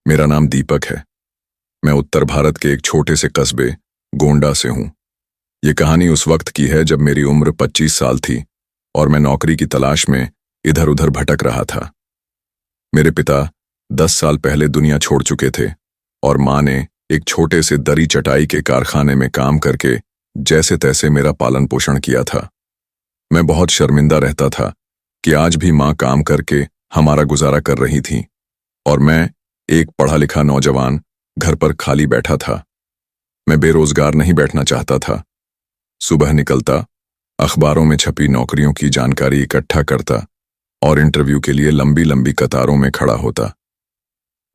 मेरा नाम दीपक है। मैं उत्तर भारत के एक छोटे से कस्बे गोंडा से हूँ। ये कहानी उस वक्त की है जब मेरी उम्र 25 साल थी और मैं नौकरी की तलाश में इधर उधर भटक रहा था। मेरे पिता 10 साल पहले दुनिया छोड़ चुके थे और माँ ने एक छोटे से दरी चटाई के कारखाने में काम करके जैसे तैसे मेरा पालन पोषण किया था। मैं बहुत शर्मिंदा रहता था कि आज भी माँ काम करके हमारा गुजारा कर रही थी और मैं एक पढ़ा लिखा नौजवान घर पर खाली बैठा था। मैं बेरोजगार नहीं बैठना चाहता था। सुबह निकलता, अखबारों में छपी नौकरियों की जानकारी इकट्ठा करता और इंटरव्यू के लिए लंबी लंबी कतारों में खड़ा होता,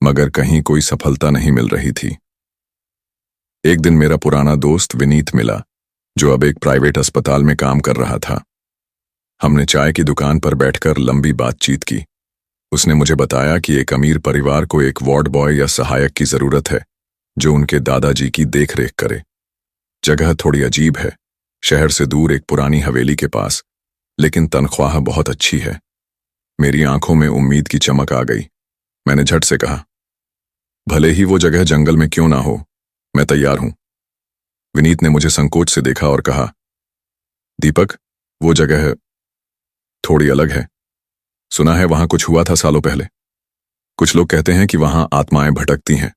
मगर कहीं कोई सफलता नहीं मिल रही थी। एक दिन मेरा पुराना दोस्त विनीत मिला, जो अब एक प्राइवेट अस्पताल में काम कर रहा था। हमने चाय की दुकान पर बैठकर लंबी बातचीत की। उसने मुझे बताया कि एक अमीर परिवार को एक वार्ड बॉय या सहायक की जरूरत है जो उनके दादाजी की देखरेख करे। जगह थोड़ी अजीब है, शहर से दूर एक पुरानी हवेली के पास, लेकिन तनख्वाह बहुत अच्छी है। मेरी आंखों में उम्मीद की चमक आ गई। मैंने झट से कहा, भले ही वो जगह जंगल में क्यों ना हो, मैं तैयार हूं। विनीत ने मुझे संकोच से देखा और कहा, दीपक, वो जगह थोड़ी अलग है। सुना है वहां कुछ हुआ था सालों पहले। कुछ लोग कहते हैं कि वहां आत्माएं भटकती हैं।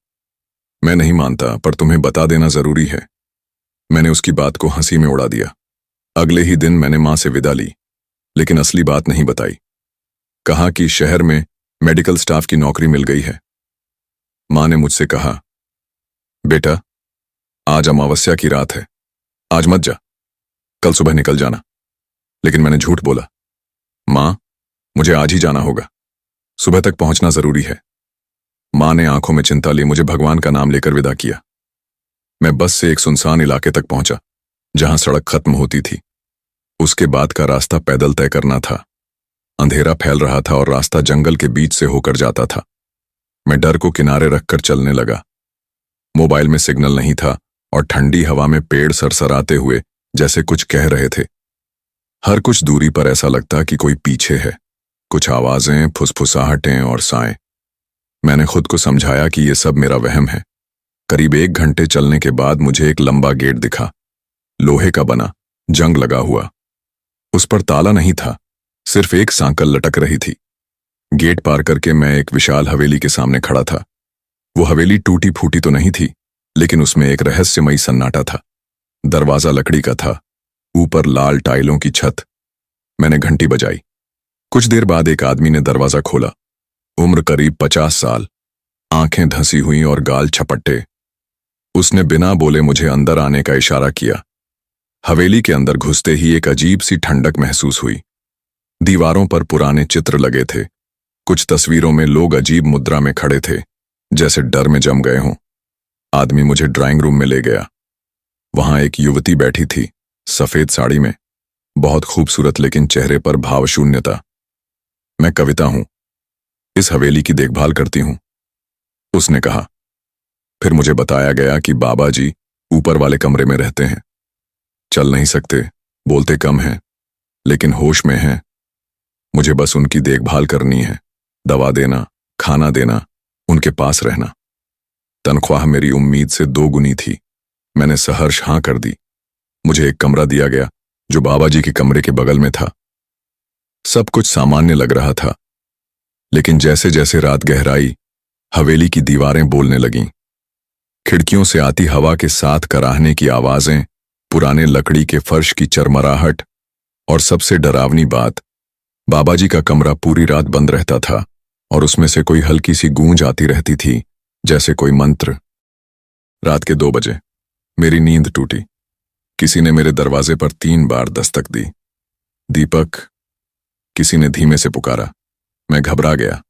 मैं नहीं मानता, पर तुम्हें बता देना जरूरी है। मैंने उसकी बात को हंसी में उड़ा दिया। अगले ही दिन मैंने मां से विदा ली, लेकिन असली बात नहीं बताई। कहा कि शहर में मेडिकल स्टाफ की नौकरी मिल गई है। मां ने मुझसे कहा, बेटा, आज अमावस्या की रात है, आज मत जा, कल सुबह निकल जाना। लेकिन मैंने झूठ बोला। मां, मुझे आज ही जाना होगा, सुबह तक पहुंचना जरूरी है। मां ने आंखों में चिंता ली मुझे भगवान का नाम लेकर विदा किया। मैं बस से एक सुनसान इलाके तक पहुंचा, जहां सड़क खत्म होती थी। उसके बाद का रास्ता पैदल तय करना था। अंधेरा फैल रहा था और रास्ता जंगल के बीच से होकर जाता था। मैं डर को किनारे रखकर चलने लगा। मोबाइल में सिग्नल नहीं था और ठंडी हवा में पेड़ सरसराते हुए जैसे कुछ कह रहे थे। हर कुछ दूरी पर ऐसा लगता कि कोई पीछे है। कुछ आवाजें, फुसफुसाहटें और साएं। मैंने खुद को समझाया कि यह सब मेरा वहम है। करीब 1 घंटे चलने के बाद मुझे एक लंबा गेट दिखा, लोहे का बना, जंग लगा हुआ। उस पर ताला नहीं था, सिर्फ एक सांकल लटक रही थी। गेट पार करके मैं एक विशाल हवेली के सामने खड़ा था। वो हवेली टूटी फूटी तो नहीं थी, लेकिन उसमें एक रहस्यमयी सन्नाटा था। दरवाजा लकड़ी का था, ऊपर लाल टाइलों की छत। मैंने घंटी बजाई। कुछ देर बाद एक आदमी ने दरवाजा खोला। उम्र करीब 50 साल, आंखें धंसी हुई और गाल छपट्टे। उसने बिना बोले मुझे अंदर आने का इशारा किया। हवेली के अंदर घुसते ही एक अजीब सी ठंडक महसूस हुई। दीवारों पर पुराने चित्र लगे थे। कुछ तस्वीरों में लोग अजीब मुद्रा में खड़े थे, जैसे डर में जम गए हों। आदमी मुझे ड्राइंग रूम में ले गया। वहां एक युवती बैठी थी, सफेद साड़ी में, बहुत खूबसूरत, लेकिन चेहरे पर भावशून्यता। मैं कविता हूं, इस हवेली की देखभाल करती हूं, उसने कहा। फिर मुझे बताया गया कि बाबा जी ऊपर वाले कमरे में रहते हैं। चल नहीं सकते, बोलते कम हैं, लेकिन होश में हैं। मुझे बस उनकी देखभाल करनी है, दवा देना, खाना देना, उनके पास रहना। तनख्वाह मेरी उम्मीद से 2 गुनी थी। मैंने सहर्ष हां कर दी। मुझे एक कमरा दिया गया जो बाबा जी के कमरे के बगल में था। सब कुछ सामान्य लग रहा था, लेकिन जैसे जैसे रात गहराई, हवेली की दीवारें बोलने लगीं। खिड़कियों से आती हवा के साथ कराहने की आवाजें, पुराने लकड़ी के फर्श की चरमराहट, और सबसे डरावनी बात, बाबा जी का कमरा पूरी रात बंद रहता था और उसमें से कोई हल्की सी गूंज आती रहती थी, जैसे कोई मंत्र। रात के 2 बजे मेरी नींद टूटी। किसी ने मेरे दरवाजे पर 3 बार दस्तक दी। दीपक, किसी ने धीमे से पुकारा। मैं घबरा गया।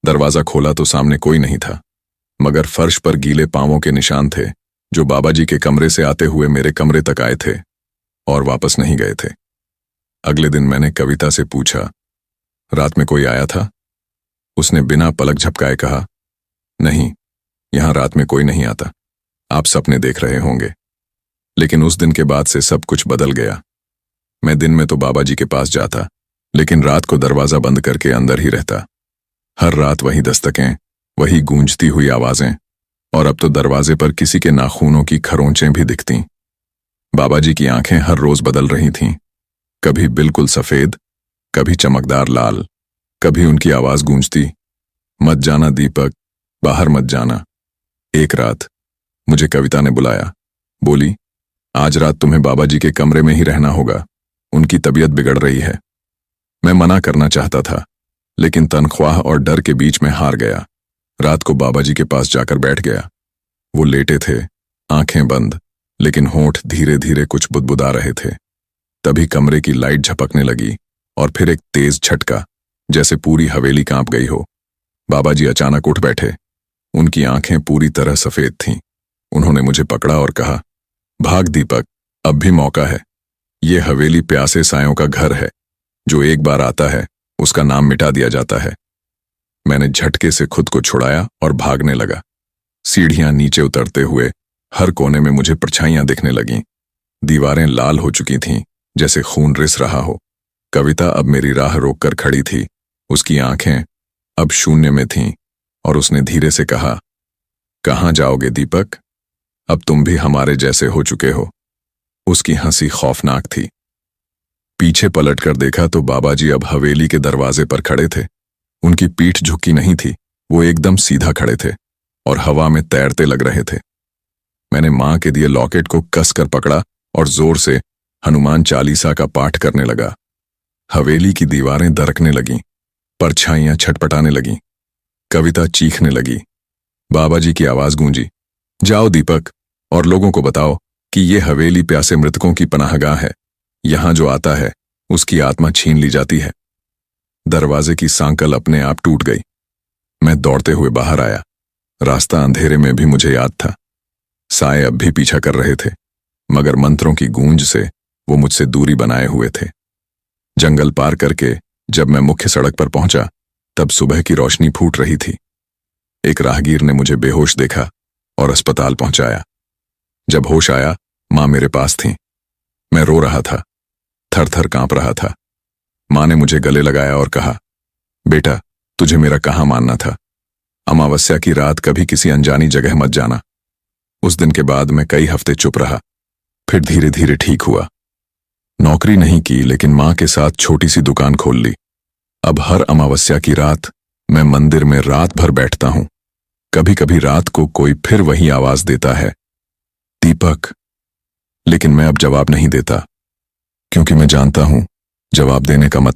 दरवाजा खोला तो सामने कोई नहीं था, मगर फर्श पर गीले पांवों के निशान थे, जो बाबा जी के कमरे से आते हुए मेरे कमरे तक आए थे और वापस नहीं गए थे। अगले दिन मैंने कविता से पूछा, रात में कोई आया था? उसने बिना पलक झपकाए कहा, नहीं, यहां रात में कोई नहीं आता। आप सपने देख रहे होंगे। लेकिन उस दिन के बाद से सब कुछ बदल गया। मैं दिन में तो बाबा जी के पास जाता, लेकिन रात को दरवाजा बंद करके अंदर ही रहता। हर रात वही दस्तकें, वही गूंजती हुई आवाजें, और अब तो दरवाजे पर किसी के नाखूनों की खरोंचें भी दिखतीं। बाबा जी की आंखें हर रोज बदल रही थीं, कभी बिल्कुल सफेद, कभी चमकदार लाल। कभी उनकी आवाज गूंजती, मत जाना दीपक, बाहर मत जाना। एक रात मुझे कविता ने बुलाया, बोली, आज रात तुम्हें बाबा जी के कमरे में ही रहना होगा, उनकी तबीयत बिगड़ रही है। मैं मना करना चाहता था, लेकिन तनख्वाह और डर के बीच में हार गया। रात को बाबा जी के पास जाकर बैठ गया। वो लेटे थे, आंखें बंद, लेकिन होंठ धीरे धीरे कुछ बुदबुदा रहे थे। तभी कमरे की लाइट झपकने लगी और फिर एक तेज झटका, जैसे पूरी हवेली कांप गई हो। बाबा जी अचानक उठ बैठे। उनकी आंखें पूरी तरह सफेद थीं। उन्होंने मुझे पकड़ा और कहा, भाग दीपक, अब भी मौका है। ये हवेली प्यासे सायों का घर है, जो एक बार आता है उसका नाम मिटा दिया जाता है। मैंने झटके से खुद को छुड़ाया और भागने लगा। सीढ़ियां नीचे उतरते हुए हर कोने में मुझे परछाइयां दिखने लगीं। दीवारें लाल हो चुकी थीं, जैसे खून रिस रहा हो। कविता अब मेरी राह रोककर खड़ी थी। उसकी आंखें अब शून्य में थीं और उसने धीरे से कहा, कहाँ जाओगे दीपक? अब तुम भी हमारे जैसे हो चुके हो। उसकी हंसी खौफनाक थी। पीछे पलटकर देखा तो बाबा जी अब हवेली के दरवाजे पर खड़े थे। उनकी पीठ झुकी नहीं थी, वो एकदम सीधा खड़े थे और हवा में तैरते लग रहे थे। मैंने मां के दिए लॉकेट को कसकर पकड़ा और जोर से हनुमान चालीसा का पाठ करने लगा। हवेली की दीवारें दरकने लगीं, परछाइयां छटपटाने लगीं। कविता चीखने लगी। बाबा जी की आवाज गूंजी, जाओ दीपक और लोगों को बताओ कि ये हवेली प्यासे मृतकों की पनाहगाह है। यहां जो आता है उसकी आत्मा छीन ली जाती है। दरवाजे की सांकल अपने आप टूट गई। मैं दौड़ते हुए बाहर आया। रास्ता अंधेरे में भी मुझे याद था। साए अब भी पीछा कर रहे थे, मगर मंत्रों की गूंज से वो मुझसे दूरी बनाए हुए थे। जंगल पार करके जब मैं मुख्य सड़क पर पहुंचा, तब सुबह की रोशनी फूट रही थी। एक राहगीर ने मुझे बेहोश देखा और अस्पताल पहुंचाया। जब होश आया, मां मेरे पास थी। मैं रो रहा था, थर थर कांप रहा था। मां ने मुझे गले लगाया और कहा, बेटा, तुझे मेरा कहाँ मानना था। अमावस्या की रात कभी किसी अनजानी जगह मत जाना। उस दिन के बाद मैं कई हफ्ते चुप रहा, फिर धीरे धीरे ठीक हुआ। नौकरी नहीं की, लेकिन मां के साथ छोटी सी दुकान खोल ली। अब हर अमावस्या की रात मैं मंदिर में रात भर बैठता हूं। कभी कभी रात को कोई फिर वही आवाज देता है, दीपक। लेकिन मैं अब जवाब नहीं देता, क्योंकि मैं जानता हूं जवाब देने का मतलब